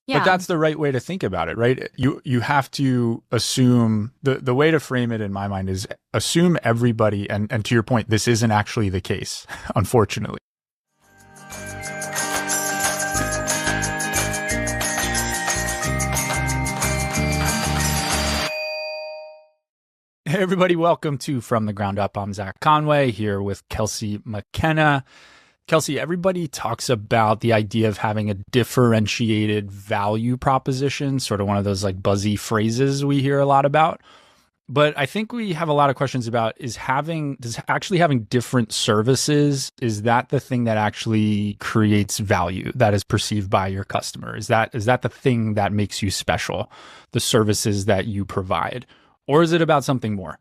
But Yeah. that's the right way to think about it, right? You have to assume the way to frame it in my mind is assume everybody, and to your point, this isn't actually the case, unfortunately. Hey everybody, welcome to From the Ground Up. I'm Zach Conway here with Kelsey McKenna. Kelsey, everybody talks about the idea of having a differentiated value proposition, sort of one of those like buzzy phrases we hear a lot about. But I think we have a lot of questions about does actually having different services, is that the thing that actually creates value that is perceived by your customer? Is that the thing that makes you special, the services that you provide? Or is it about something more?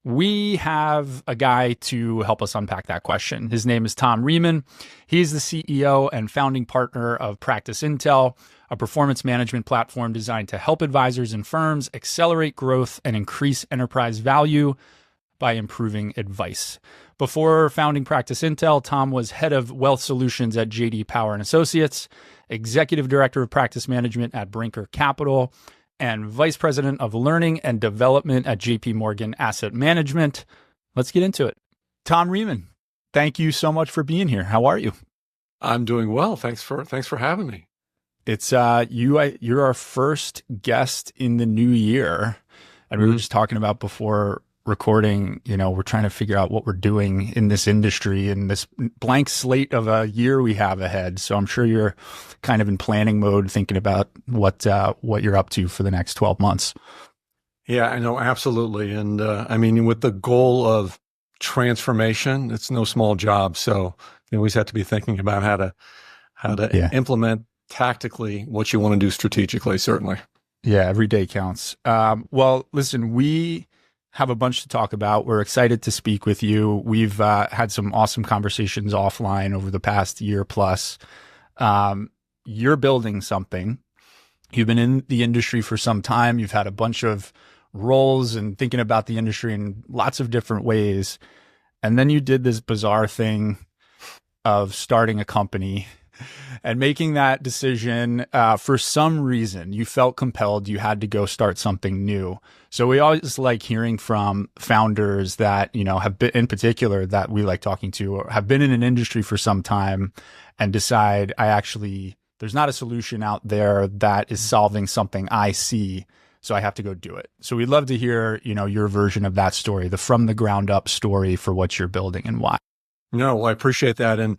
We have a guy to help us unpack that question. His name is Tom Riemann. He's the CEO and founding partner of Practice Intel, a performance management platform designed to help advisors and firms accelerate growth and increase enterprise value by improving advice. Before founding Practice Intel, Tom was head of wealth solutions at JD Power and Associates, executive director of practice management at Brinker Capital, and Vice President of Learning and Development at JP Morgan Asset Management. Let's get into it. Tom Riemann, thank you so much for being here. How are you? I'm doing well. Thanks for having me. It's you're our first guest in the new year. And we were just talking about before recording, we're trying to figure out what we're doing in this industry and this blank slate of a year we have ahead. So I'm sure you're kind of in planning mode, thinking about what you're up to for the next 12 months. Yeah, I know. Absolutely. And I mean, with the goal of transformation, it's no small job. So you always have to be thinking about how to implement tactically what you want to do strategically, certainly. Yeah, every day counts. Well, listen, we have a bunch to talk about. We're excited to speak with you. We've had some awesome conversations offline over the past year plus. You're building something. You've been in the industry for some time. You've had a bunch of roles and thinking about the industry in lots of different ways. And then you did this bizarre thing of starting a company and making that decision. For some reason, you felt compelled, you had to go start something new. So we always like hearing from founders that, have been, in particular, that we like talking to, or have been in an industry for some time and decide, there's not a solution out there that is solving something I see, so I have to go do it. So we'd love to hear, your version of that story, the from the ground up story for what you're building and why. No, well, I appreciate that. And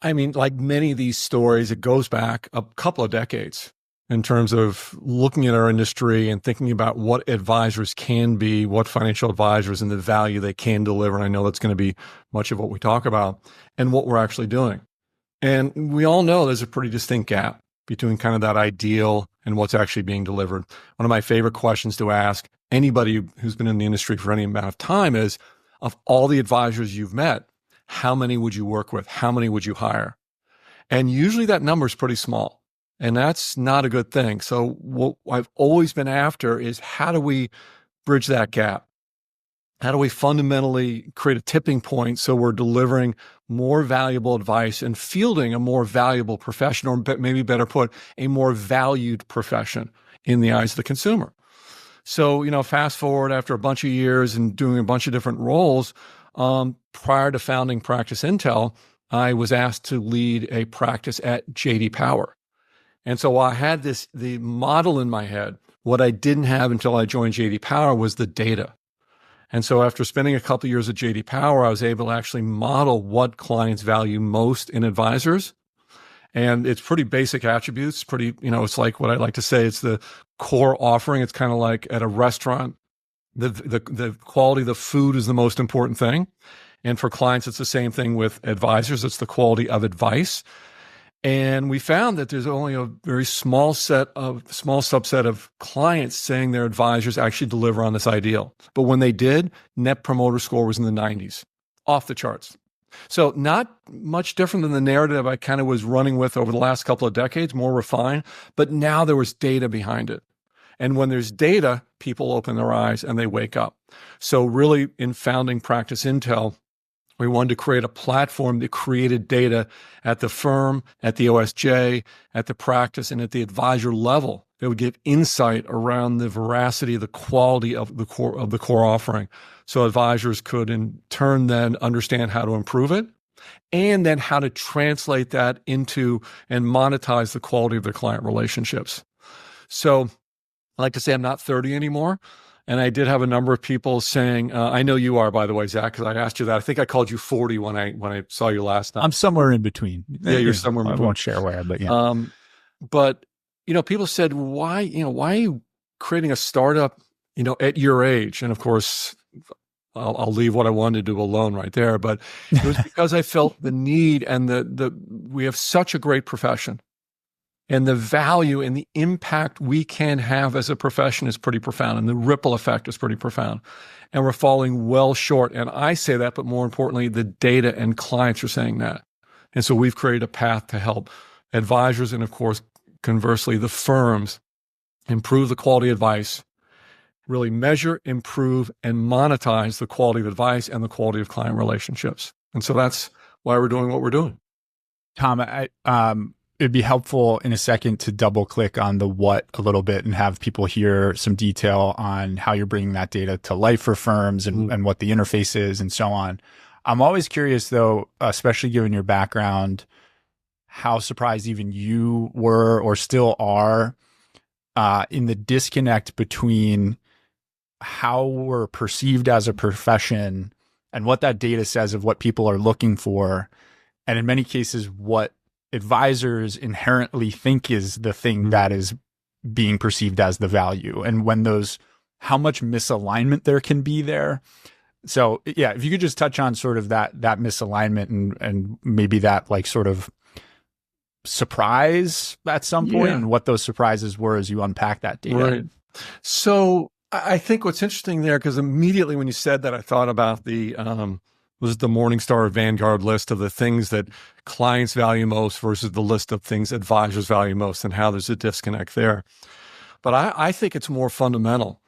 I mean, like many of these stories, it goes back a couple of decades in terms of looking at our industry and thinking about what advisors can be, what financial advisors and the value they can deliver. And I know that's going to be much of what we talk about and what we're actually doing. And we all know there's a pretty distinct gap between kind of that ideal and what's actually being delivered. One of my favorite questions to ask anybody who's been in the industry for any amount of time is, of all the advisors you've met, how many would you work with? How many would you hire? And usually that number is pretty small, and that's not a good thing. So what I've always been after is, how do we bridge that gap? How do we fundamentally create a tipping point so we're delivering more valuable advice and fielding a more valuable profession, or maybe better put, a more valued profession in the eyes of the consumer? So, fast forward after a bunch of years and doing a bunch of different roles, prior to founding Practice Intel, I was asked to lead a practice at JD Power. And so I had the model in my head. What I didn't have until I joined JD Power was the data. And so after spending a couple of years at JD Power, I was able to actually model what clients value most in advisors. And it's pretty basic attributes, it's like what I like to say, it's the core offering. It's kind of like at a restaurant, the quality of the food is the most important thing. And for clients, it's the same thing with advisors. It's the quality of advice. And we found that there's only a very small subset of clients saying their advisors actually deliver on this ideal. But when they did, Net Promoter Score was in the 90s, off the charts. So not much different than the narrative I kind of was running with over the last couple of decades, more refined, but now there was data behind it. And when there's data, people open their eyes and they wake up. So really, in founding Practice Intel, We wanted to create a platform that created data at the firm, at the OSJ, at the practice, and at the advisor level that would give insight around the veracity, the quality of the core offering. So advisors could in turn then understand how to improve it, and then how to translate that into and monetize the quality of their client relationships. So I like to say I'm not 30 anymore. And I did have a number of people saying, I know you are, by the way, Zach, because I asked you that. I think I called you 40 when I saw you last time. I'm somewhere in between. Yeah, you're somewhere in between. I won't share where, but yeah. But, people said, why are you creating a startup, at your age? And of course, I'll leave what I wanted to do alone right there. But it was because I felt the need, and we have such a great profession. And the value and the impact we can have as a profession is pretty profound. And the ripple effect is pretty profound. And we're falling well short. And I say that, but more importantly, the data and clients are saying that. And so we've created a path to help advisors and, of course, conversely, the firms improve the quality of advice, really measure, improve, and monetize the quality of advice and the quality of client relationships. And so that's why we're doing what we're doing. Tom, it'd be helpful in a second to double click on the what a little bit and have people hear some detail on how you're bringing that data to life for firms and what the interface is and so on. I'm always curious though, especially given your background, how surprised even you were or still are in the disconnect between how we're perceived as a profession and what that data says of what people are looking for. And in many cases, what advisors inherently think is the thing that is being perceived as the value, and how much misalignment there can be there. So yeah, if you could just touch on sort of that misalignment and maybe that like sort of surprise at some point and what those surprises were as you unpack that data. Right. So I think what's interesting there, because immediately when you said that, I thought about the Morningstar Vanguard list of the things that clients value most versus the list of things advisors value most, and how there's a disconnect there. But I think it's more fundamental.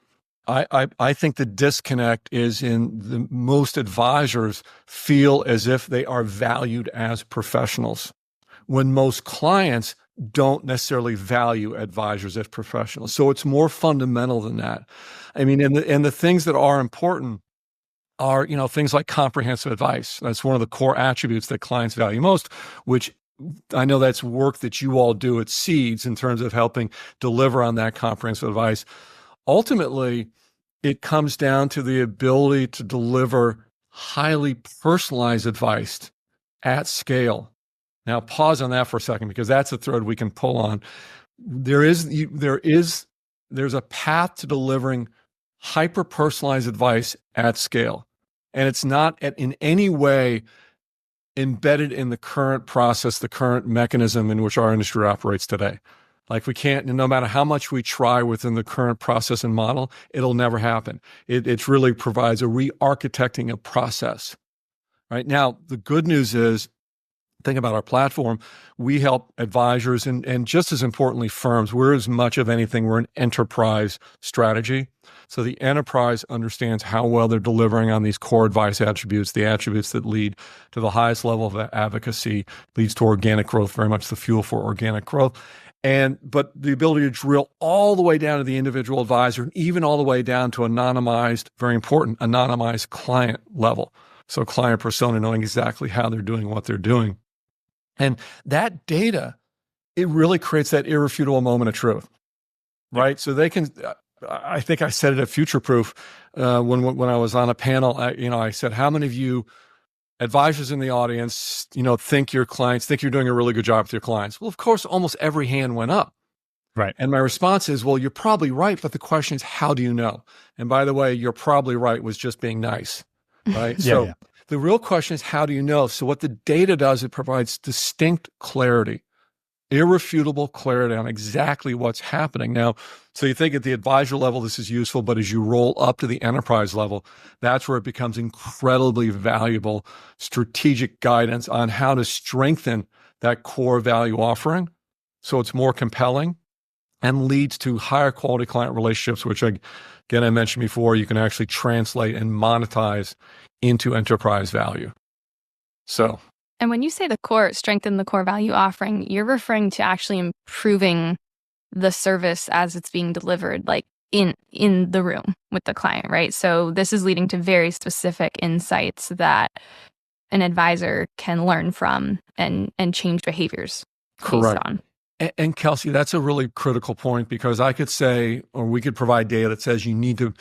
I think the disconnect is in the most advisors feel as if they are valued as professionals, when most clients don't necessarily value advisors as professionals. So it's more fundamental than that. I mean, and the things that are important are, things like comprehensive advice. That's one of the core attributes that clients value most, which I know that's work that you all do at Seeds in terms of helping deliver on that comprehensive advice. Ultimately, it comes down to the ability to deliver highly personalized advice at scale. Now, pause on that for a second, because that's a thread we can pull on. There's a path to delivering hyper-personalized advice at scale. And it's not in any way embedded in the current process, the current mechanism in which our industry operates today. Like we can't, no matter how much we try within the current process and model, it'll never happen. It really provides a re-architecting of process. Right now, the good news is, think about our platform, we help advisors and just as importantly, firms. We're as much of anything, we're an enterprise strategy. So the enterprise understands how well they're delivering on these core advice attributes, the attributes that lead to the highest level of advocacy, leads to organic growth, very much the fuel for organic growth. But the ability to drill all the way down to the individual advisor, and even all the way down to anonymized, very important, anonymized client level. So client persona, knowing exactly how they're doing what they're doing. And that data, it really creates that irrefutable moment of truth, right? So they can, I think I said it at Future Proof when I was on a panel, I said, how many of you advisors in the audience, think your clients, think you're doing a really good job with your clients? Well, of course, almost every hand went up. Right. And my response is, well, you're probably right, but the question is, how do you know? And by the way, you're probably right was just being nice, right? Yeah. The real question is, how do you know? So what the data does, it provides distinct clarity, irrefutable clarity on exactly what's happening. Now, so you think at the advisor level, this is useful, but as you roll up to the enterprise level, that's where it becomes incredibly valuable strategic guidance on how to strengthen that core value offering so it's more compelling and leads to higher quality client relationships, which again, I mentioned before, you can actually translate and monetize into enterprise value. So, And when you say the core, strengthen the core value offering, you're referring to actually improving the service as it's being delivered, like in the room with the client, right? So this is leading to very specific insights that an advisor can learn from and change behaviors based correct. on. And Kelsey, that's a really critical point, because I could say, or we could provide data that says you need to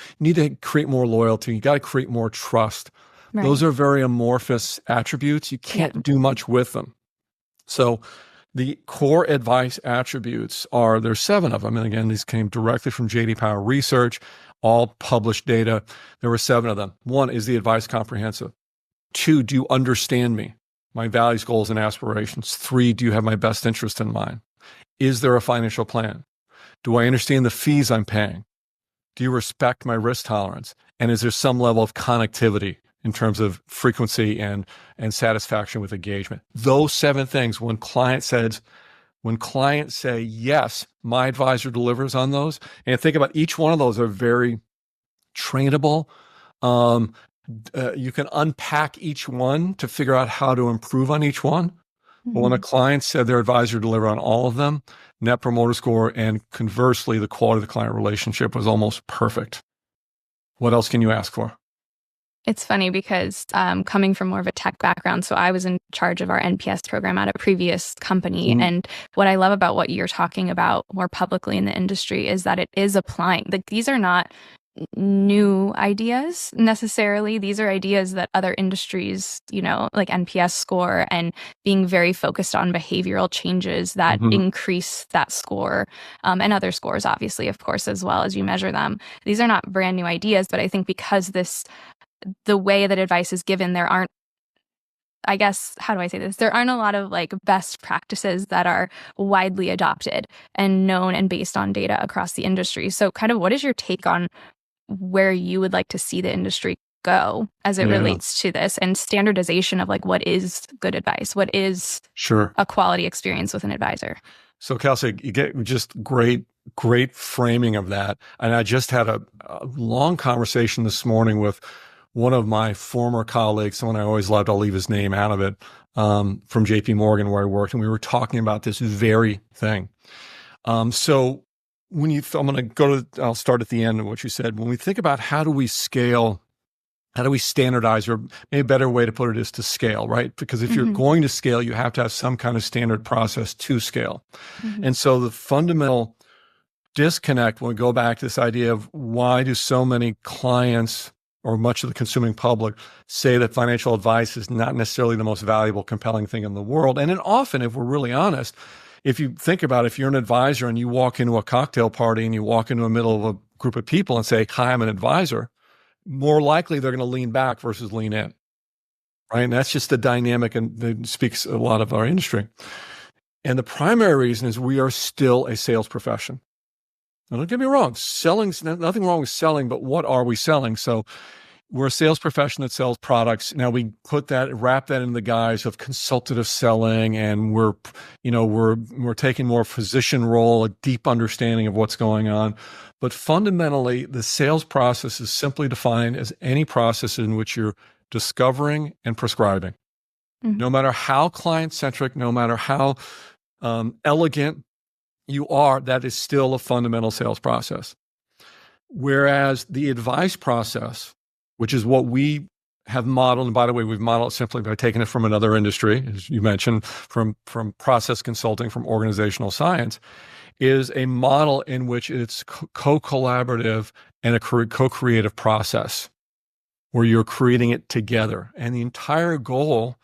create more loyalty. You got to create more trust. Those Right. are very amorphous attributes. You Yeah. can't do much with them. So the core advice attributes there's 7 of them. And again, these came directly from JD Power Research, all published data. There were 7 of them. 1 is the advice comprehensive. 2, do you understand me, my values, goals, and aspirations? 3, do you have my best interest in mind? Is there a financial plan? Do I understand the fees I'm paying? Do you respect my risk tolerance? And is there some level of connectivity in terms of frequency and satisfaction with engagement? Those 7 things, when clients say, yes, my advisor delivers on those, and think about each one of those are very trainable. You can unpack each one to figure out how to improve on each one. But when a client said their advisor delivered on all of them, Net Promoter Score and conversely, the quality of the client relationship was almost perfect. What else can you ask for? It's funny because coming from more of a tech background, so I was in charge of our NPS program at a previous company. And what I love about what you're talking about more publicly in the industry is that it is applying. Like, these are not new ideas necessarily. These are ideas that other industries, like NPS score and being very focused on behavioral changes that increase that score, and other scores, obviously, of course, as well as you measure them. These are not brand new ideas, but I think because the way that advice is given, there aren't, I guess, how do I say this? There aren't a lot of like best practices that are widely adopted and known and based on data across the industry. So kind of what is your take on where you would like to see the industry go as it relates to this, and standardization of like what is good advice? What is a quality experience with an advisor? So Kelsey, you get just great framing of that. And I just had a long conversation this morning with one of my former colleagues, someone I always loved, I'll leave his name out of it, from JP Morgan where I worked. And we were talking about this very thing. So I'll start at the end of what you said. When we think about how do we scale, how do we standardize, or maybe a better way to put it is to scale, right? Because if you're going to scale, you have to have some kind of standard process to scale. And so the fundamental disconnect, when we go back to this idea of why do so many clients or much of the consuming public say that financial advice is not necessarily the most valuable, compelling thing in the world. And then often, if we're really honest, if you think about it, if you're an advisor and you walk into a cocktail party and you walk into the middle of a group of people and say, hi, I'm an advisor, more likely they're going to lean back versus lean in, right? And that's just the dynamic, and it speaks a lot of our industry. And the primary reason is we are still a sales profession. Now, don't get me wrong, selling's nothing wrong with selling, but what are we selling? So we're a sales profession that sells products. Now we wrap that in the guise of consultative selling, and we're taking more physician role, a deep understanding of what's going on. But fundamentally, the sales process is simply defined as any process in which you're discovering and prescribing. No matter how client-centric, no matter how elegant you are, that is still a fundamental sales process. Whereas the advice process, which is what we have modeled, and by the way, we've modeled it simply by taking it from another industry, as you mentioned, from process consulting, from organizational science, is a model in which it's co-collaborative and a co-creative process where you're creating it together. And the entire goal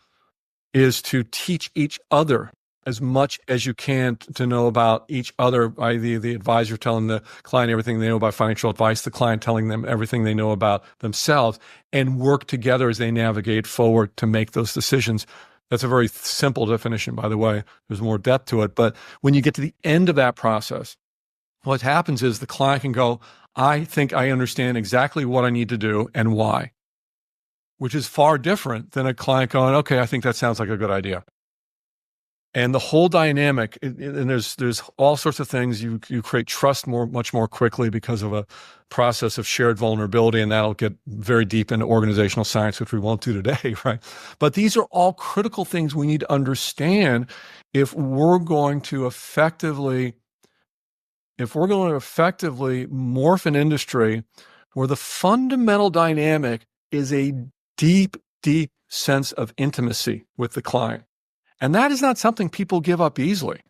is to teach each other as much as you can to know about each other, by the advisor telling the client everything they know about financial advice, the client telling them everything they know about themselves, and work together as they navigate forward to make those decisions. That's a very simple definition, by the way. There's more depth to it. But when you get to the end of that process, what happens is the client can go, I think I understand exactly what I need to do and why, which is far different than a client going, okay, I think that sounds like a good idea. And the whole dynamic, and there's all sorts of things. You create trust much more quickly because of a process of shared vulnerability, and that'll get very deep into organizational science, which we won't do today, right? But these are all critical things we need to understand if we're going to effectively morph an industry where the fundamental dynamic is a deep, deep sense of intimacy with the client. And that is not something people give up easily,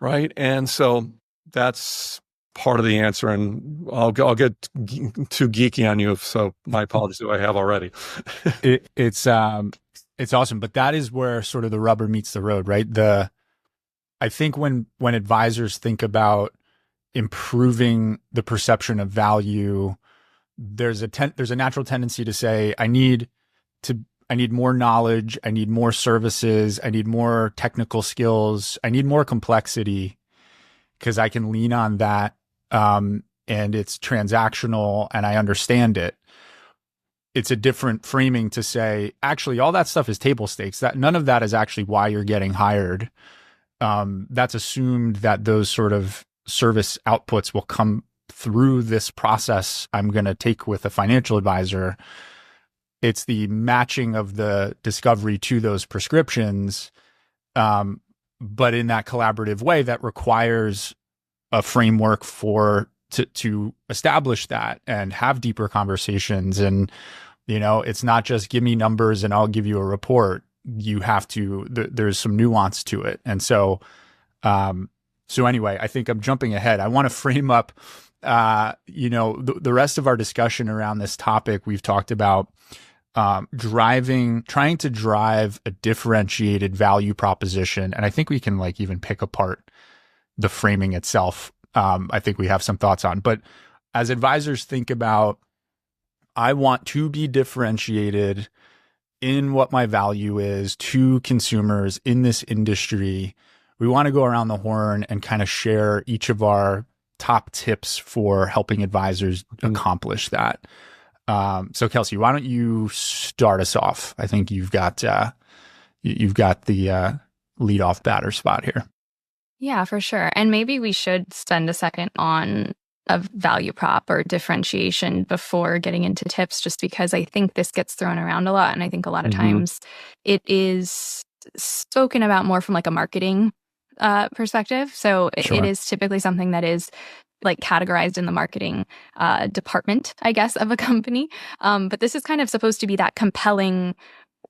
right? And so that's part of the answer. And I'll get too geeky on you, so my apologies if I have already. It's awesome, but that is where sort of the rubber meets the road, right? I think when advisors think about improving the perception of value, there's a natural tendency to say, I need more knowledge, I need more services, I need more technical skills, I need more complexity, because I can lean on that, and it's transactional and I understand it. It's a different framing to say, actually, all that stuff is table stakes. That none of that is actually why you're getting hired. That's assumed that those sort of service outputs will come through this process I'm going to take with a financial advisor. It's the matching of the discovery to those prescriptions, but in that collaborative way that requires a framework to establish that and have deeper conversations. And, it's not just give me numbers and I'll give you a report. You have to, there's some nuance to it. And so anyway, I think I'm jumping ahead. I want to frame up, the rest of our discussion around this topic. We've talked about trying to drive a differentiated value proposition. And I think we can even pick apart the framing itself. I think we have some thoughts on, but as advisors think about, I want to be differentiated in what my value is to consumers in this industry. We want to go around the horn and kind of share each of our top tips for helping advisors accomplish that. So Kelsey, why don't you start us off? I think you've got the lead off batter spot here. Yeah, for sure. And maybe we should spend a second on a value prop or differentiation before getting into tips, just because I think this gets thrown around a lot. And I think a lot of times it is spoken about more from a marketing perspective. So Sure. It is typically something that is categorized in the marketing department, I guess, of a company. But this is kind of supposed to be that compelling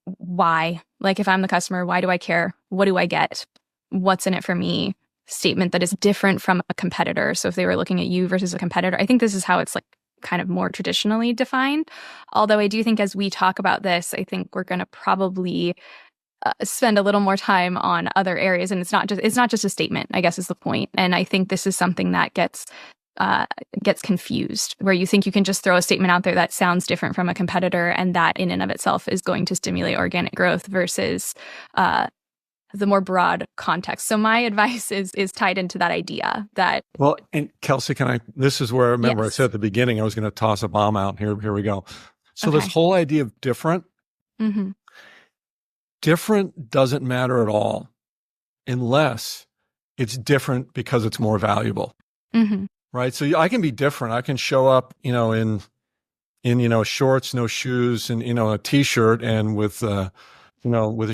why. If I'm the customer, why do I care? What do I get? What's in it for me? Statement that is different from a competitor. So if they were looking at you versus a competitor, I think this is how it's kind of more traditionally defined. Although I do think as we talk about this, I think we're going to probably spend a little more time on other areas. And it's not just a statement, I guess, is the point. And I think this is something that gets confused, where you think you can just throw a statement out there that sounds different from a competitor, and that in and of itself is going to stimulate organic growth versus the more broad context. So my advice is tied into that idea that. Well, and Kelsey, this is where, remember, Yes. I said at the beginning, I was going to toss a bomb out. Here we go. So Okay. this whole idea of different, different doesn't matter at all unless it's different because it's more valuable. Right. So I can be different. I can show up, in shorts, no shoes, and, a t-shirt, and with a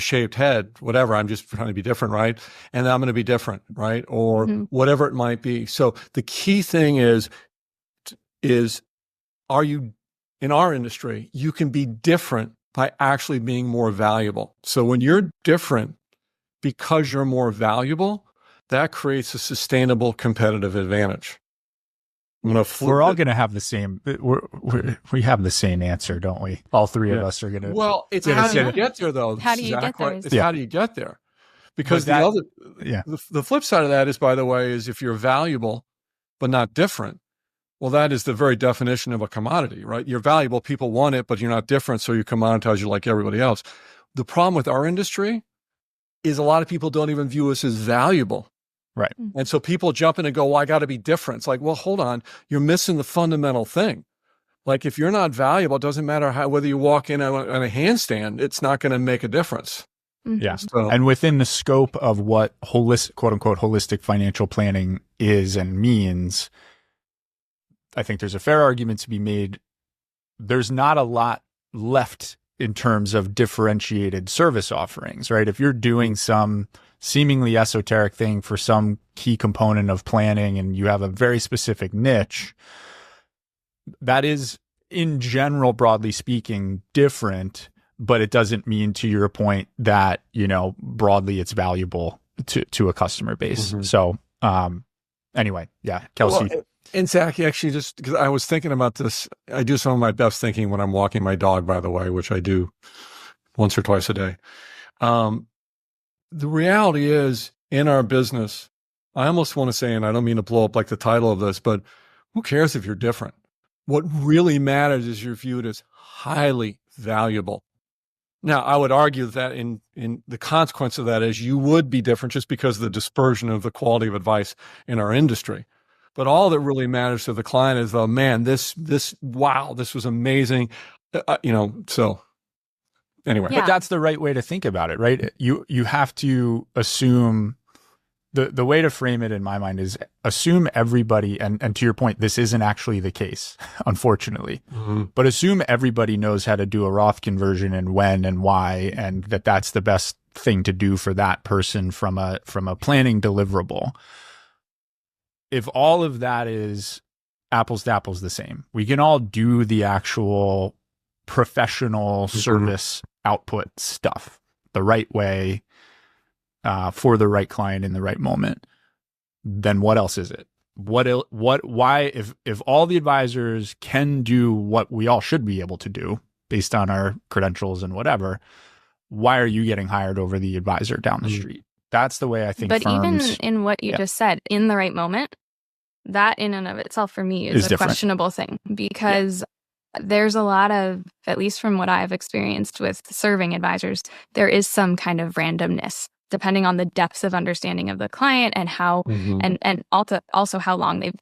shaved head, whatever. I'm just trying to be different, right? And I'm going to be different, right? Or whatever it might be. So the key thing is are you, in our industry, you can be different by actually being more valuable. So when you're different because you're more valuable, that creates a sustainable competitive advantage. We're all going to have the same. We have the same answer, don't we? All three of us are going to. Well, it's how do you get there, though? How do you get there? It's how do you get there? Because the flip side of that is, by the way, is if you're valuable but not different, well, that is the very definition of a commodity, right? You're valuable, people want it, but you're not different, so you commoditize you like everybody else. The problem with our industry is a lot of people don't even view us as valuable. Right. And so people jump in and go, well, I got to be different. It's like, well, hold on. You're missing the fundamental thing. If you're not valuable, it doesn't matter whether you walk in on a handstand, it's not going to make a difference. Yeah. So, And within the scope of what holistic, quote unquote, holistic financial planning is and means, I think there's a fair argument to be made. There's not a lot left in terms of differentiated service offerings, right? If you're doing some seemingly esoteric thing for some key component of planning and you have a very specific niche, that is, in general, broadly speaking, different, but it doesn't mean, to your point, that, broadly it's valuable to a customer base. So, anyway, yeah, Kelsey. Well, and Zach, actually, just because I was thinking about this, I do some of my best thinking when I'm walking my dog, by the way, which I do once or twice a day. The reality is, in our business, I almost want to say, and I don't mean to blow up like the title of this, but who cares if you're different? What really matters is you're viewed as highly valuable. Now, I would argue that in the consequence of that is you would be different just because of the dispersion of the quality of advice in our industry. But all that really matters to the client is, oh man, wow, this was amazing. So anyway. But that's the right way to think about it, right? You have to assume, the way to frame it in my mind is assume everybody, and to your point, this isn't actually the case, unfortunately, but assume everybody knows how to do a Roth conversion and when and why, and that's the best thing to do for that person from a planning deliverable. If all of that is apples to apples the same, we can all do the actual professional service output stuff the right way, for the right client in the right moment. Then what else is it? Why, if all the advisors can do what we all should be able to do based on our credentials and whatever, why are you getting hired over the advisor down the street? That's the way I think. But firms, even in what you just said, in the right moment, that in and of itself for me is a different. Questionable thing, because there's a lot of, at least from what I've experienced with serving advisors, there is some kind of randomness depending on the depths of understanding of the client and how, and also how long they've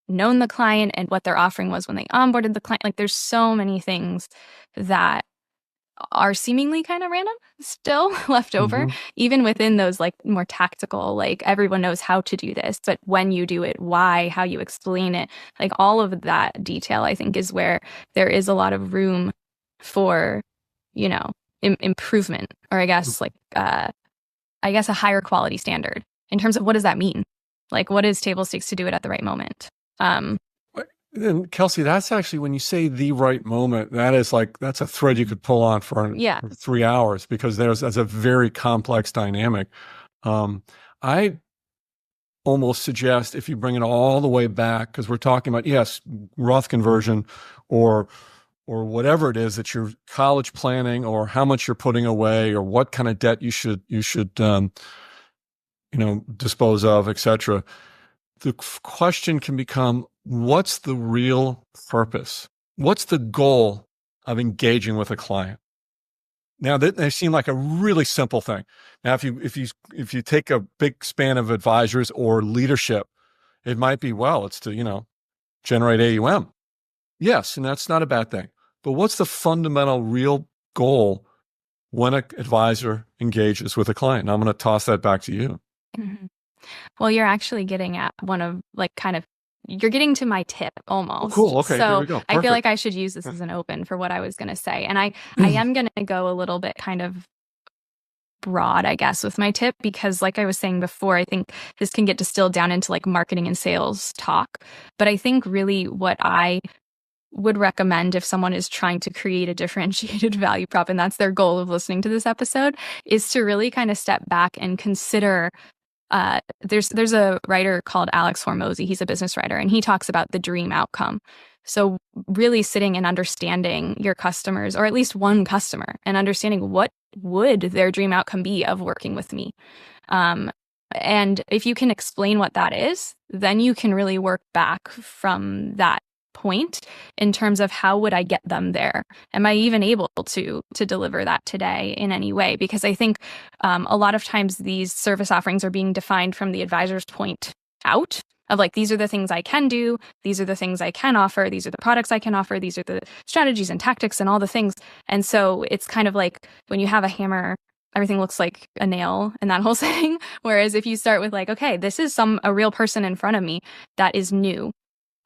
known the client and what their offering was when they onboarded the client. Like there's so many things that are seemingly kind of random still left over, even within those like more tactical, like everyone knows how to do this, but when you do it, why, how you explain it, like all of that detail, I think is where there is a lot of room for, improvement, or I guess a higher quality standard in terms of what does that mean? Like what is table stakes to do it at the right moment? And Kelsey, that's actually, when you say the right moment, that's a thread you could pull on for 3 hours, because that's a very complex dynamic. I almost suggest, if you bring it all the way back, because we're talking about, yes, Roth conversion or whatever it is that you're college planning, or how much you're putting away, or what kind of debt you should dispose of, etc. The question can become, what's the real purpose? What's the goal of engaging with a client? Now, that may seem like a really simple thing. Now, if you take a big span of advisors or leadership, it might be, well, it's to, generate AUM. Yes, and that's not a bad thing. But what's the fundamental real goal when an advisor engages with a client? And I'm going to toss that back to you. Mm-hmm. Well, you're actually getting at one of you're getting to my tip almost. Oh, cool. Okay. So there we go. I feel like I should use this as an open for what I was going to say. And I am going to go a little bit kind of broad, I guess, with my tip, because like I was saying before, I think this can get distilled down into like marketing and sales talk. But I think really what I would recommend if someone is trying to create a differentiated value prop, and that's their goal of listening to this episode, is to really kind of step back and consider. There's a writer called Alex Hormozy. He's a business writer, and he talks about the dream outcome. So really sitting and understanding your customers, or at least one customer, and understanding what would their dream outcome be of working with me. And if you can explain what that is, then you can really work back from that point in terms of how would I get them there? Am I even able to deliver that today in any way? Because I think a lot of times these service offerings are being defined from the advisor's point out of like, these are the things I can do, these are the things I can offer, these are the products I can offer, these are the strategies and tactics and all the things. And so it's kind of like when you have a hammer everything looks like a nail in that whole setting. Whereas if you start with like, okay, this is a real person in front of me that is new.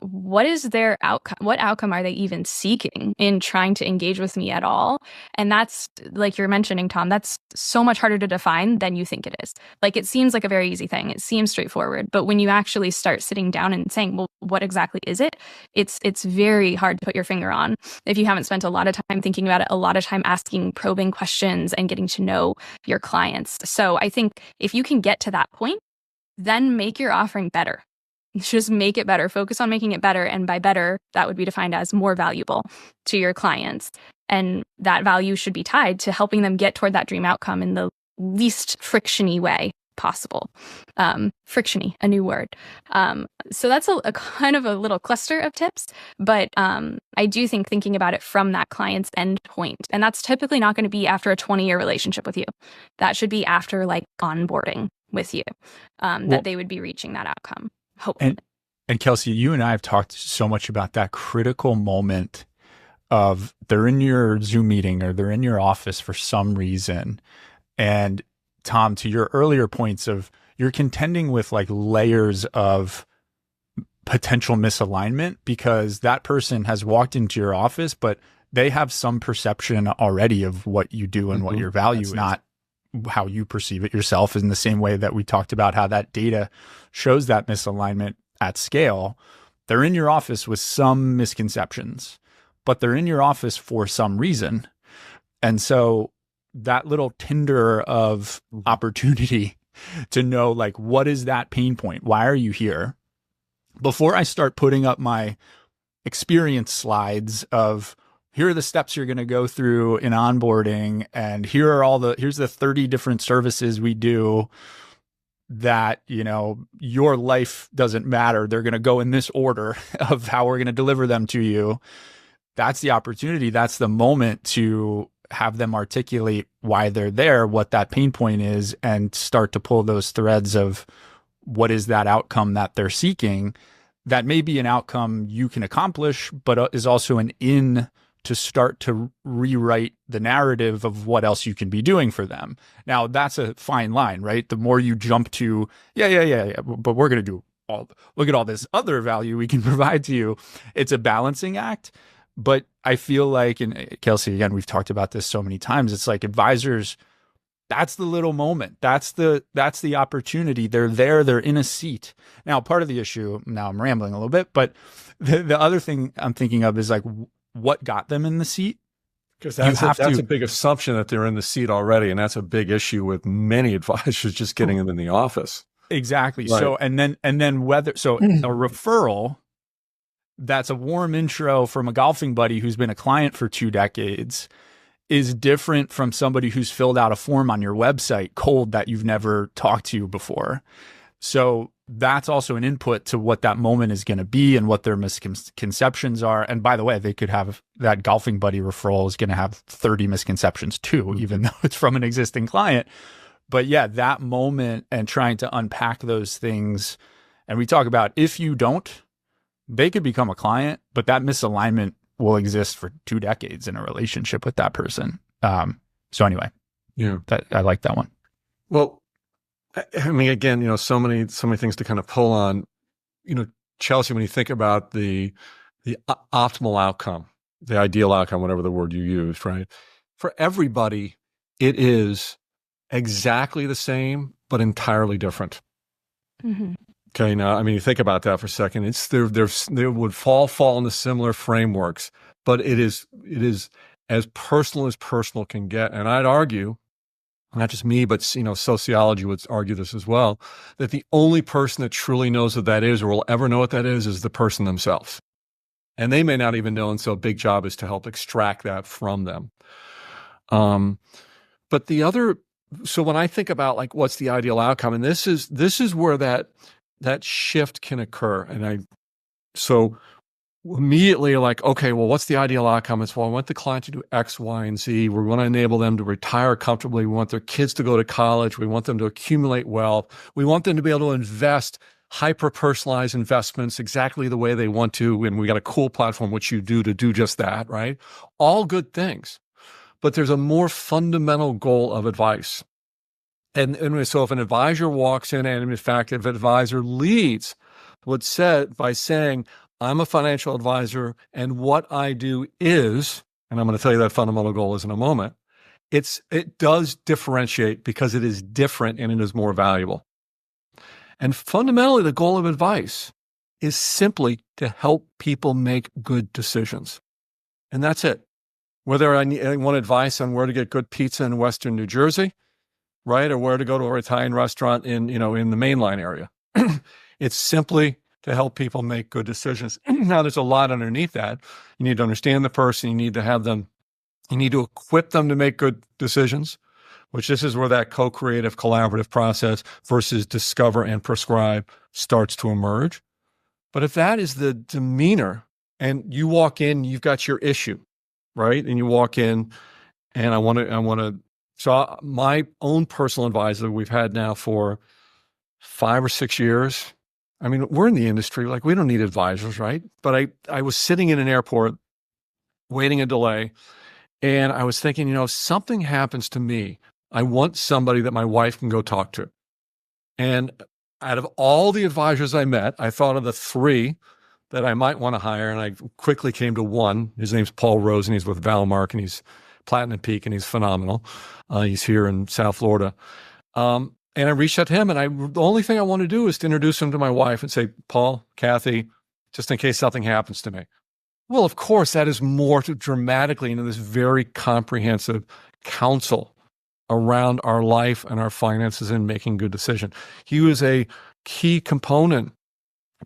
What is their outcome? What outcome are they even seeking in trying to engage with me at all? And that's, like you're mentioning, Tom, that's so much harder to define than you think it is. Like, it seems like a very easy thing. It seems straightforward. But when you actually start sitting down and saying, well, what exactly is it? It's very hard to put your finger on if you haven't spent a lot of time thinking about it, a lot of time asking probing questions and getting to know your clients. So I think if you can get to that point, then make your offering better. Just make it better. Focus on making it better. And by better, that would be defined as more valuable to your clients. And that value should be tied to helping them get toward that dream outcome in the least frictiony way possible. Frictiony, a new word. So that's a kind of a little cluster of tips. But I do think thinking about it from that client's end point, and that's typically not going to be after a 20-year relationship with you. That should be after like onboarding with you, that they would be reaching that outcome. Hopefully. And Kelsey, you and I have talked so much about that critical moment of they're in your Zoom meeting or they're in your office for some reason. And Tom, to your earlier points of you're contending with like layers of potential misalignment because that person has walked into your office, but they have some perception already of what you do and what your value is, not how you perceive it yourself, in the same way that we talked about how that data shows that misalignment at scale. They're in your office with some misconceptions, but they're in your office for some reason. And so that little tinder of opportunity to know, like, what is that pain point? Why are you here? Before I start putting up my experience slides of, here are the steps you're going to go through in onboarding, and here's the 30 different services we do that, you know, your life doesn't matter. They're going to go in this order of how we're going to deliver them to you. That's the opportunity. That's the moment to have them articulate why they're there, what that pain point is, and start to pull those threads of what is that outcome that they're seeking. That may be an outcome you can accomplish, but is also an in to start to rewrite the narrative of what else you can be doing for them. Now, that's a fine line, right? The more you jump to, but we're going to do look at all this other value we can provide to you. It's a balancing act. But I feel like, and Kelsey, again, we've talked about this so many times, it's like advisors, that's the little moment. That's the opportunity. They're there. They're in a seat. Now, part of the issue, now I'm rambling a little bit, but the other thing I'm thinking of is like, what got them in the seat? Because that's a big assumption that they're in the seat already. And that's a big issue with many advisors just getting them in the office. Exactly. Right. So, and then a referral, that's a warm intro from a golfing buddy who's been a client for 2 decades, is different from somebody who's filled out a form on your website cold that you've never talked to before. So that's also an input to what that moment is going to be and what their misconceptions are. And by the way, they could have that golfing buddy referral is going to have 30 misconceptions too, even though it's from an existing client. But yeah, that moment and trying to unpack those things. And we talk about, if you don't, they could become a client, but that misalignment will exist for 2 decades in a relationship with that person. So anyway, yeah, I like that one. Well, I mean, again, you know, so many things to kind of pull on. You know, Chelsea, when you think about the optimal outcome, the ideal outcome, whatever the word you used, right? For everybody, it is exactly the same, but entirely different. Mm-hmm. Okay, now, I mean, you think about that for a second. It's they would fall into similar frameworks, but it is as personal can get. And I'd argue, not just me, but, you know, sociology would argue this as well, that the only person that truly knows what that is or will ever know what that is the person themselves. And they may not even know, and so a big job is to help extract that from them. But so when I think about like what's the ideal outcome, and this is where that shift can occur. And so immediately like, okay, well, what's the ideal outcome? It's, well, I want the client to do X, Y, and Z. We want to enable them to retire comfortably. We want their kids to go to college. We want them to accumulate wealth. We want them to be able to invest hyper-personalized investments exactly the way they want to. And we got a cool platform, which you do, to do just that, right? All good things. but there's a more fundamental goal of advice. And so if an advisor walks in, and in fact, if an advisor leads by saying, I'm a financial advisor and what I do is, and I'm going to tell you that fundamental goal is in a moment, it does differentiate because it is different and it is more valuable. And fundamentally, the goal of advice is simply to help people make good decisions. And that's it. Whether I want advice on where to get good pizza in Western New Jersey, right, or where to go to an Italian restaurant in the mainline area. It's simply to help people make good decisions. Now, there's a lot underneath that. You need to understand the person. You need to equip them to make good decisions, which this is where that co-creative collaborative process versus discover and prescribe starts to emerge. But if that is the demeanor and you walk in, you've got your issue, right? And you walk in and so my own personal advisor we've had now for 5 or 6 years. I mean, we're in the industry, like we don't need advisors, right? But I was sitting in an airport waiting a delay, and I was thinking, if something happens to me, I want somebody that my wife can go talk to. And out of all the advisors I met, I thought of the 3 that I might want to hire, and I quickly came to one. His name's Paul Rose, and he's with Valmark, and he's Platinum Peak, and he's phenomenal. He's here in South Florida. And I reached out to him, and the only thing I want to do is to introduce him to my wife and say, Paul, Kathy, just in case something happens to me. Well, of course, that is more dramatically into this very comprehensive counsel around our life and our finances and making good decisions. He was a key component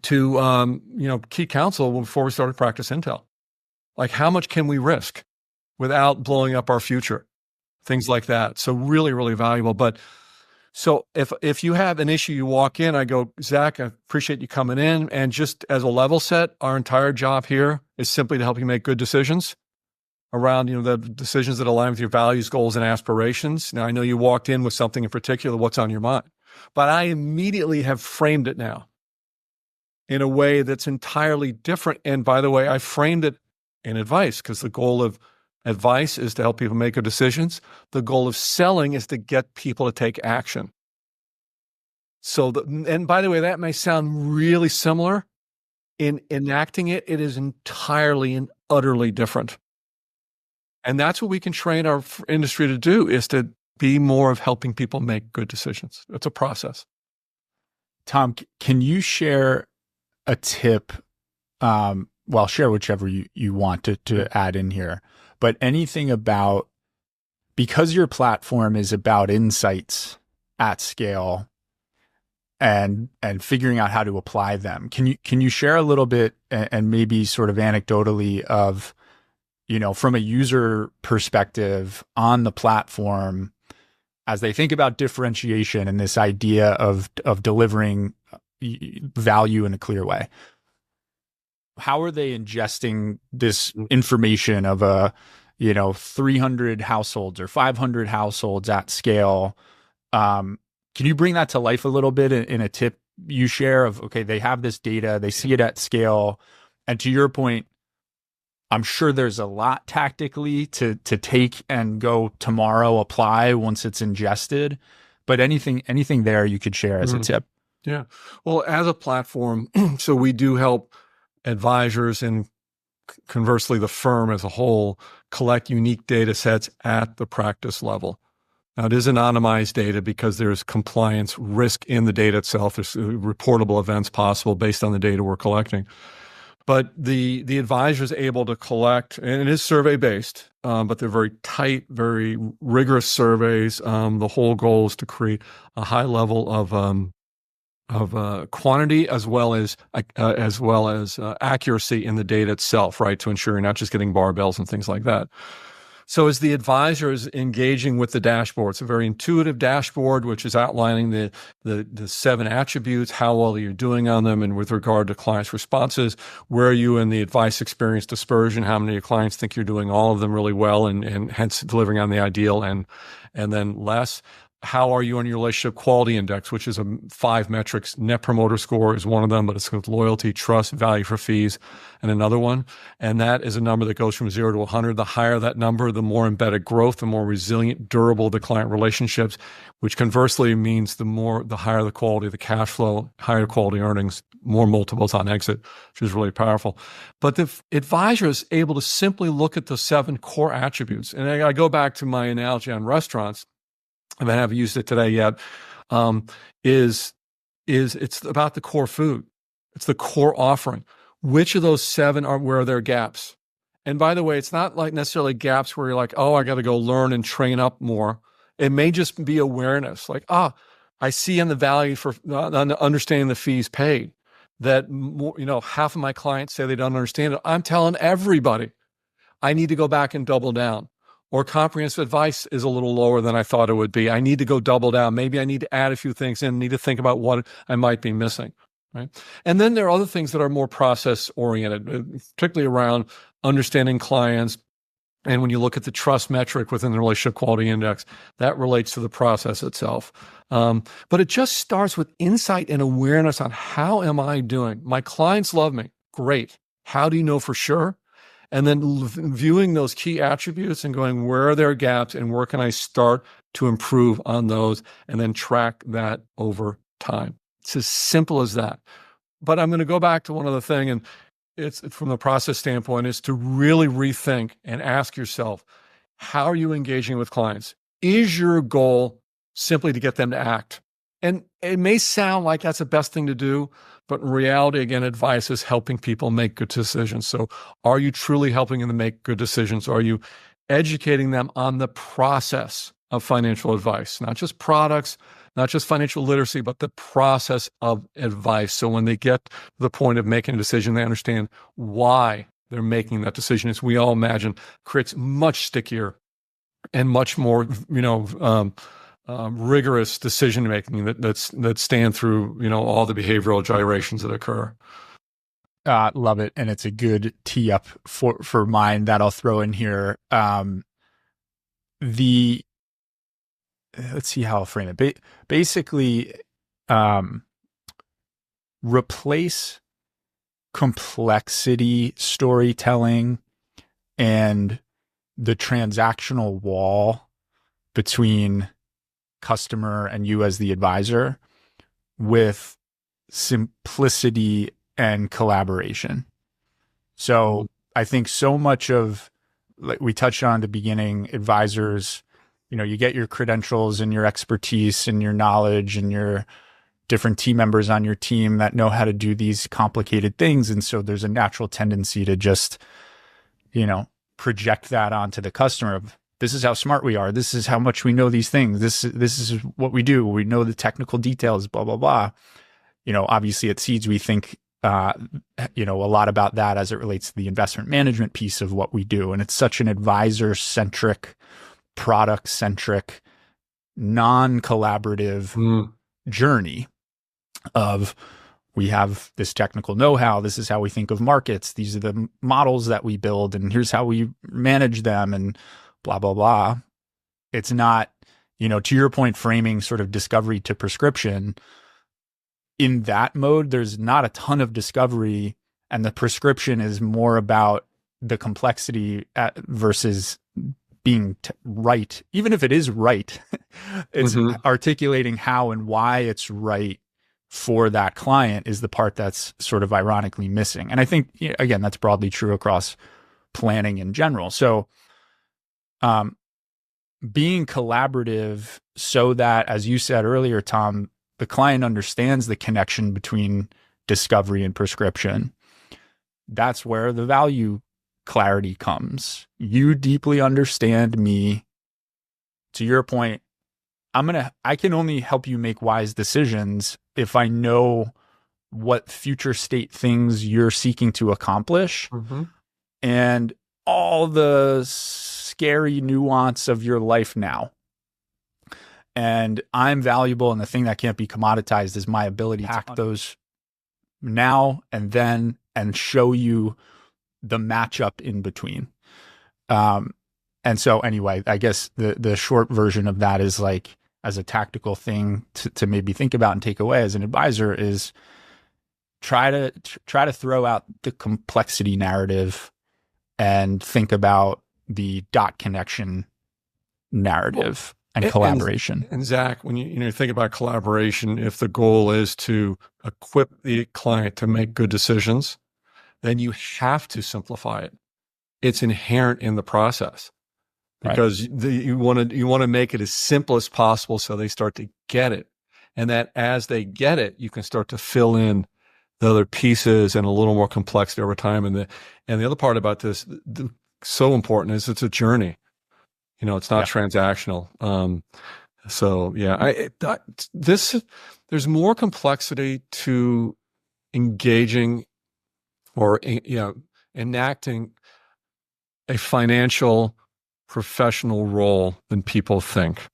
to, key counsel before we started Practice Intel. Like, how much can we risk without blowing up our future? Things like that. So really, really valuable. But so if you have an issue, you walk in, I go, Zach, I appreciate you coming in. And just as a level set, our entire job here is simply to help you make good decisions around, the decisions that align with your values, goals, and aspirations. Now, I know you walked in with something in particular, what's on your mind, but I immediately have framed it now in a way that's entirely different. And by the way, I framed it in advice because the goal of advice is to help people make good decisions. The goal of selling is to get people to take action. And by the way, that may sound really similar. In enacting it, it is entirely and utterly different. And that's what we can train our industry to do, is to be more of helping people make good decisions. It's a process. Tom, can you share a tip? Share whichever you want to add in here. But anything about, because your platform is about insights at scale and figuring out how to apply them, can you share a little bit and maybe sort of anecdotally of, from a user perspective on the platform, as they think about differentiation and this idea of delivering value in a clear way? How are they ingesting this information of 300 households or 500 households at scale? Can you bring that to life a little bit in a tip you share of, okay, they have this data, they see it at scale. And to your point, I'm sure there's a lot tactically to take and go tomorrow apply once it's ingested, but anything there you could share as a tip. Yeah. Well, as a platform, so we do help advisors and conversely the firm as a whole collect unique data sets at the practice level. Now, it is anonymized data because there's compliance risk in the data itself. There's reportable events possible based on the data we're collecting. But the advisor is able to collect, and it is survey-based, but they're very tight, very rigorous surveys. The whole goal is to create a high level of quantity as well as accuracy in the data itself, right? To ensure you're not just getting barbells and things like that. So as the advisor is engaging with the dashboard, it's a very intuitive dashboard, which is outlining the 7 attributes, how well you're doing on them, and with regard to clients' responses, where are you in the advice experience dispersion, how many of your clients think you're doing all of them really well and hence delivering on the ideal and then less. how are you on your relationship quality index, which is 5 metrics. Net promoter score is one of them, but it's with loyalty, trust, value for fees, and another one. And that is a number that goes from 0 to 100. The higher that number, the more embedded growth, the more resilient, durable the client relationships, which conversely means the higher the quality of the cash flow, higher quality earnings, more multiples on exit, which is really powerful. But the advisor is able to simply look at the 7 core attributes. And I go back to my analogy on restaurants, if I haven't used it today yet, is it's about the core food. It's the core offering. Which of those 7 where are there gaps? And by the way, it's not like necessarily gaps where you're like, oh, I got to go learn and train up more. It may just be awareness, like, I see in the value for understanding the fees paid that, half of my clients say they don't understand it. I'm telling everybody, I need to go back and double down. Or comprehensive advice is a little lower than I thought it would be. I need to go double down. Maybe I need to add a few things in, need to think about what I might be missing, right? And then there are other things that are more process oriented, particularly around understanding clients. And when you look at the trust metric within the relationship quality index, that relates to the process itself. But it just starts with insight and awareness on how am I doing? My clients love me. Great. How do you know for sure? And then viewing those key attributes and going, where are there gaps and where can I start to improve on those, and then track that over time. It's as simple as that. But I'm going to go back to one other thing, and it's from the process standpoint, is to really rethink and ask yourself, how are you engaging with clients? Is your goal simply to get them to act? And it may sound like that's the best thing to do, but in reality, again, advice is helping people make good decisions. So are you truly helping them make good decisions? Are you educating them on the process of financial advice? Not just products, not just financial literacy, but the process of advice. So when they get to the point of making a decision, they understand why they're making that decision. As we all imagine, creates much stickier and much more, rigorous decision making that stand through all the behavioral gyrations that occur. Love it, and it's a good tee up for mine that I'll throw in here. Let's see how I'll frame it. Basically, replace complexity storytelling and the transactional wall between customer and you as the advisor with simplicity and collaboration. So I think so much of, like we touched on at the beginning, advisors, you get your credentials and your expertise and your knowledge and your different team members on your team that know how to do these complicated things. And so there's a natural tendency to just, project that onto the customer. This is how smart we are. This is how much we know these things. This is what we do. We know the technical details, blah, blah, blah. Obviously at Seeds, we think, a lot about that as it relates to the investment management piece of what we do. And it's such an advisor-centric, product-centric, non-collaborative journey of, we have this technical know-how. This is how we think of markets. These are the models that we build, and here's how we manage them, and blah, blah, blah. It's not, to your point, framing sort of discovery to prescription. In that mode, there's not a ton of discovery, and the prescription is more about the complexity versus being right. Even if it is right, it's articulating how and why it's right for that client is the part that's sort of ironically missing. And I think, again, that's broadly true across planning in general. So being collaborative so that, as you said earlier, Tom, the client understands the connection between discovery and prescription. That's where the value clarity comes. You deeply understand me. To your point, I can only help you make wise decisions if I know what future state things you're seeking to accomplish and all the scary nuance of your life now. And I'm valuable, and the thing that can't be commoditized is my ability to hack those now and then and show you the matchup in between. And so anyway, I guess the short version of that is like, as a tactical thing to maybe think about and take away as an advisor is try to throw out the complexity narrative and think about the dot connection narrative and collaboration. And Zach, when you think about collaboration, if the goal is to equip the client to make good decisions, then you have to simplify it. It's inherent in the process because you want to make it as simple as possible so they start to get it. And that as they get it, you can start to fill in the other pieces and a little more complexity over time. And the other part about this, so important, is it's a journey. It's not transactional. So yeah, there's more complexity to engaging or enacting a financial professional role than people think.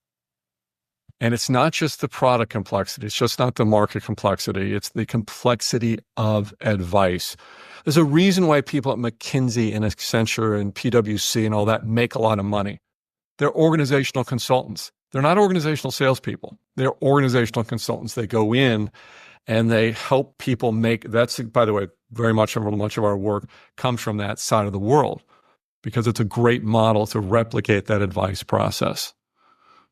And it's not just the product complexity. It's just not the market complexity. It's the complexity of advice. There's a reason why people at McKinsey and Accenture and PwC and all that make a lot of money. They're organizational consultants. They're not organizational salespeople. They're organizational consultants. They go in and they help people that's, by the way, very much of our work comes from that side of the world because it's a great model to replicate that advice process.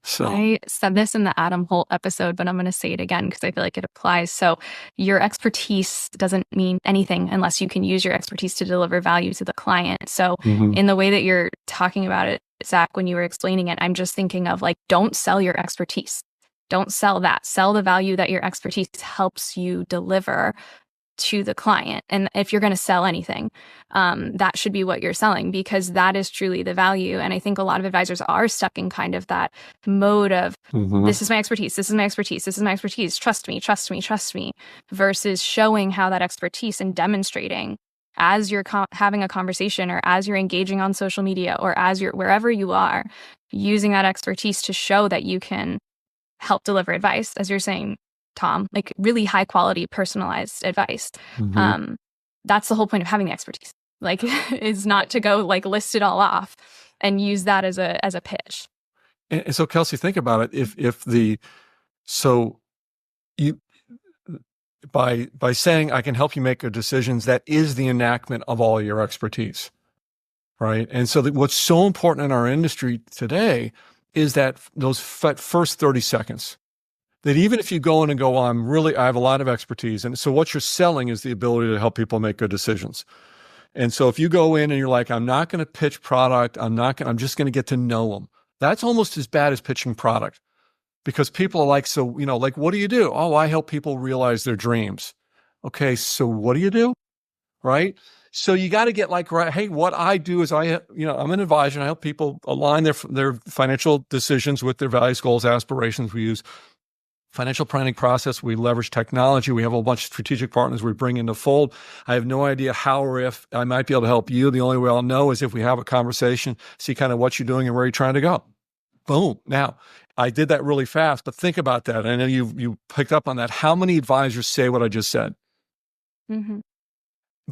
So I said this in the Adam Holt episode, but I'm going to say it again because I feel like it applies. So your expertise doesn't mean anything unless you can use your expertise to deliver value to the client. So in the way that you're talking about it, Zach, when you were explaining it, I'm just thinking of don't sell your expertise. Don't sell that. Sell the value that your expertise helps you deliver to the client. And if you're going to sell anything, that should be what you're selling because that is truly the value. And I think a lot of advisors are stuck in kind of that mode of this is my expertise, this is my expertise, this is my expertise, trust me, trust me, trust me, versus showing how that expertise and demonstrating as you're having a conversation or as you're engaging on social media or as you're wherever you are, using that expertise to show that you can help deliver advice, as you're saying, Tom, like really high quality, personalized advice. That's the whole point of having the expertise, is not to go list it all off and use that as a pitch. And so Kelsey, think about it. By saying I can help you make good decisions, that is the enactment of all your expertise, right? And so what's so important in our industry today is that those first 30 seconds, that even if you go in and go, I have a lot of expertise. And so what you're selling is the ability to help people make good decisions. And so if you go in and you're like, I'm not going to pitch product, I'm just going to get to know them. That's almost as bad as pitching product because people are like, what do you do? Oh, I help people realize their dreams. Okay. So what do you do? Right. So you got to get hey, what I do is I'm an advisor and I help people align their financial decisions with their values, goals, aspirations. We use financial planning process. We leverage technology. We have a whole bunch of strategic partners we bring into fold. I have no idea how or if I might be able to help you. The only way I'll know is if we have a conversation, see kind of what you're doing and where you're trying to go. Boom. Now, I did that really fast, but think about that. I know you picked up on that. How many advisors say what I just said?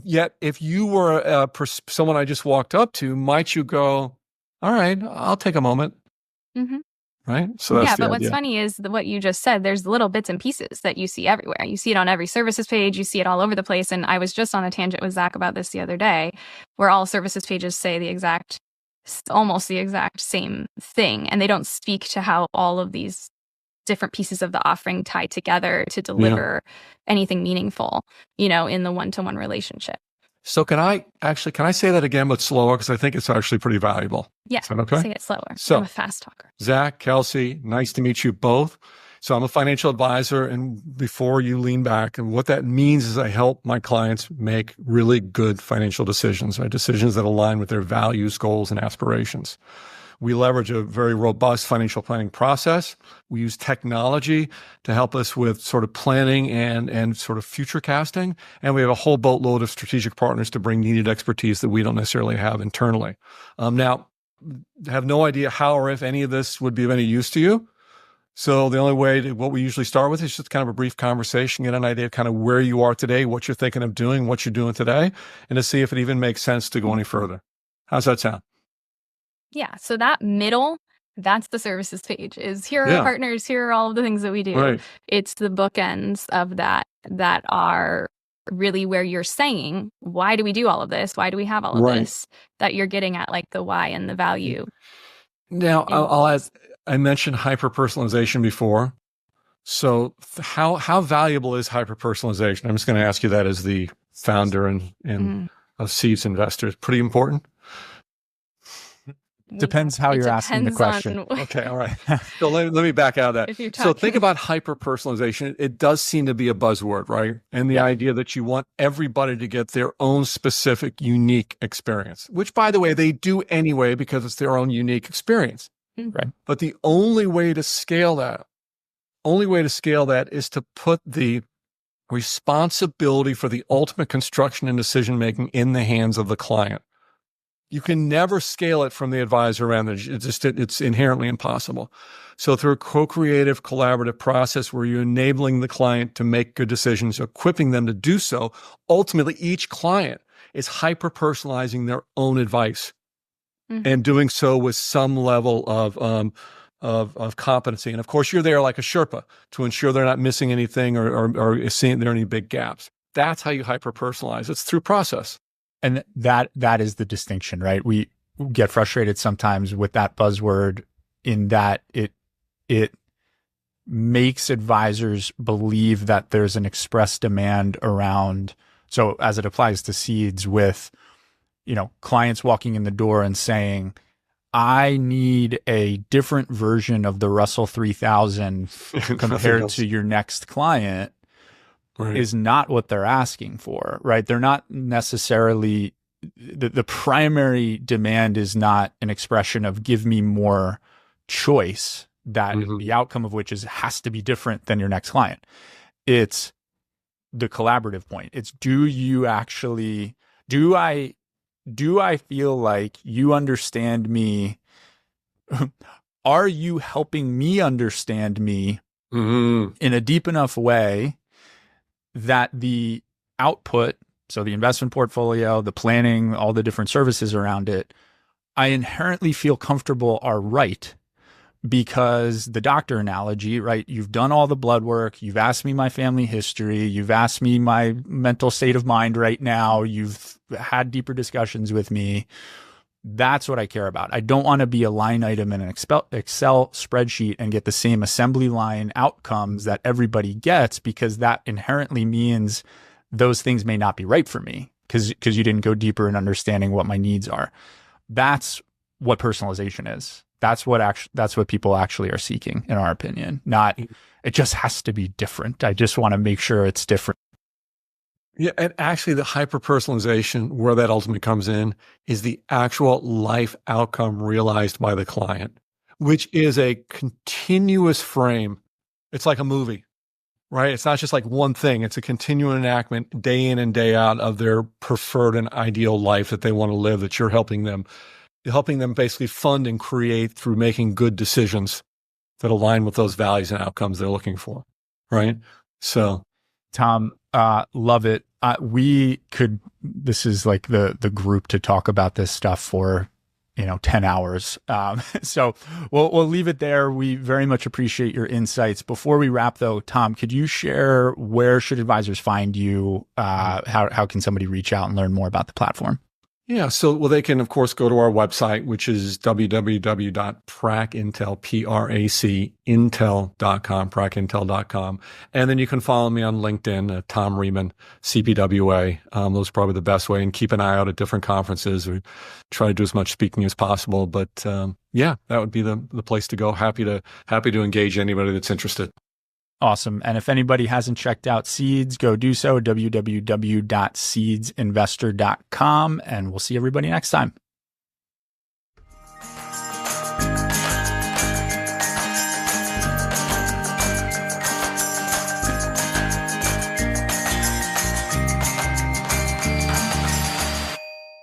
Yet, if you were someone I just walked up to, might you go, all right, I'll take a moment. Right? So that's but what's funny is what you just said, there's little bits and pieces that you see everywhere. You see it on every services page. You see it all over the place. And I was just on a tangent with Zach about this the other day, where all services pages say almost the exact same thing. And they don't speak to how all of these different pieces of the offering tie together to deliver anything meaningful, in the one-to-one relationship. So can I say that again, but slower? Because I think it's actually pretty valuable. Yeah. Is that okay? Say it slower. So, I'm a fast talker. Zach, Kelsey, nice to meet you both. So I'm a financial advisor. And before you lean back, and what that means is I help my clients make really good financial decisions, right? Decisions that align with their values, goals, and aspirations. We leverage a very robust financial planning process. We use technology to help us with sort of planning and sort of future casting. And we have a whole boatload of strategic partners to bring needed expertise that we don't necessarily have internally. Now, I have no idea how or if any of this would be of any use to you. So the only way what we usually start with is just kind of a brief conversation, get an idea of kind of where you are today, what you're thinking of doing, what you're doing today, and to see if it even makes sense to go any further. How's that sound? Yeah. So that middle That's the services page, is here are Yeah. our partners, here are all of the things that we do. Right. It's the bookends of that are really where you're saying, why do we do all of this? Why do we have all of Right. this? That you're getting at, like the why and the value. Now, I'll add, I mentioned hyper-personalization before. So how valuable is hyper-personalization? I'm just going to ask you that as the founder and of Seeds Investors. Pretty important? Depends how you're asking the question. Okay, all right. So let me back out of that. So think about hyper-personalization. It does seem to be a buzzword, right? And the idea that you want everybody to get their own specific, unique experience, which, by the way, they do anyway because it's their own unique experience. Right. But the only way to scale that is to put the responsibility for the ultimate construction and decision-making in the hands of the client. You can never scale it from the advisor end. It's inherently impossible. So through a co-creative, collaborative process where you're enabling the client to make good decisions, equipping them to do so, ultimately each client is hyper-personalizing their own advice and doing so with some level of competency. And of course, you're there like a Sherpa to ensure they're not missing anything or seeing there are any big gaps. That's how you hyper-personalize. It's through process. And that is the distinction, right? We get frustrated sometimes with that buzzword in that it makes advisors believe that there's an express demand around. So as it applies to Seeds with, clients walking in the door and saying, I need a different version of the Russell 3000 compared to your next client. Right. Is not what they're asking for, right? They're not necessarily, the primary demand is not an expression of give me more choice, that the outcome of which has to be different than your next client. It's the collaborative point. It's do I feel like you understand me? Are you helping me understand me in a deep enough way that the output, so the investment portfolio, the planning, all the different services around it, I inherently feel comfortable are right? Because the doctor analogy, right? You've done all the blood work. You've asked me my family history. You've asked me my mental state of mind right now. You've had deeper discussions with me. That's what I care about. I don't want to be a line item in an Excel spreadsheet and get the same assembly line outcomes that everybody gets, because that inherently means those things may not be right for me because you didn't go deeper in understanding what my needs are. That's what personalization is. That's what people actually are seeking, in our opinion. Not, it just has to be different. I just want to make sure it's different. Yeah, and actually the hyper-personalization, where that ultimately comes in, is the actual life outcome realized by the client, which is a continuous frame. It's like a movie, right? It's not just like one thing. It's a continual enactment day in and day out of their preferred and ideal life that they want to live, that you're helping them basically fund and create through making good decisions that align with those values and outcomes they're looking for, right? So, Tom, love it. This is like the group to talk about this stuff for, 10 hours. So we'll leave it there. We very much appreciate your insights. Before we wrap though, Tom, could you share where should advisors find you? How can somebody reach out and learn more about the platform? Yeah. So, they can, of course, go to our website, which is pracintel.com, and then you can follow me on LinkedIn, Tom Riemann, CPWA. Those are probably the best way, and keep an eye out at different conferences. We try to do as much speaking as possible, but that would be the place to go. Happy to engage anybody that's interested. Awesome. And if anybody hasn't checked out Seeds, go do so, www.seedsinvestor.com, and we'll see everybody next time.